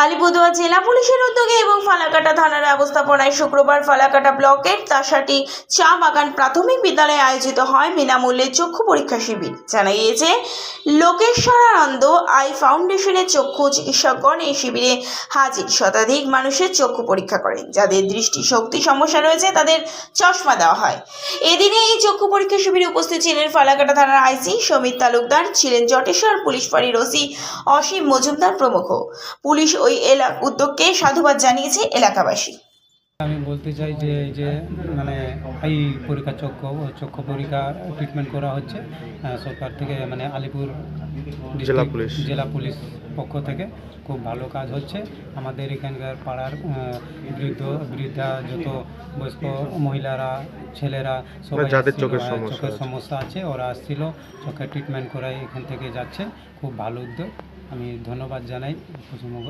আলিপুরদুয়ার জেলা পুলিশের উদ্যোগে এবং ফালাকাটা থানার ব্যবস্থাপনায় শুক্রবার ফালাকাটা ব্লকের তাসাটি চা বাগান প্রাথমিক বিদ্যালয়ে আয়োজিত হয় বিনামূল্যে চক্ষু পরীক্ষা শিবির। জানা গিয়েছে, লোকেশ্বরানন্দ আই ফাউন্ডেশনের চক্ষু চিকিৎসকগণ এই শিবিরে হাজির। শতাধিক মানুষের চক্ষু পরীক্ষা করেন। যাদের দৃষ্টিশক্তি সমস্যা রয়েছে তাদের চশমা দেওয়া হয়। এদিনে এই চক্ষু পরীক্ষা শিবিরে উপস্থিত ছিলেন ফালাকাটা থানার আইসি সমিত তালুকদার, ছিলেন জটেশ্বর পুলিশ ফাঁড়ির ওসি অসীম মজুমদার প্রমুখ। পুলিশ ওই উদ্যোগকে সাধুবাদ জানিয়েছে এলাকাবাসী। আমি বলতে চাই যে এই যে মানে এই পরীক্ষা চক্ষু পরীক্ষা ট্রিটমেন্ট করা হচ্ছে সরকার থেকে, মানে আলিপুর জেলা পুলিশ পক্ষ থেকে খুব ভালো কাজ হচ্ছে। আমাদের এখানকার পাড়ার বৃদ্ধা যত বয়স্ক মহিলারা, ছেলেরা সবাই যাদের চোখের সমস্যা আছে ওরা আসছিল, চোখের ট্রিটমেন্ট করাই এখান থেকে যাচ্ছে। খুব ভালো উদ্যোগ, আমি ধন্যবাদ জানাই পশ্চিমবঙ্গ।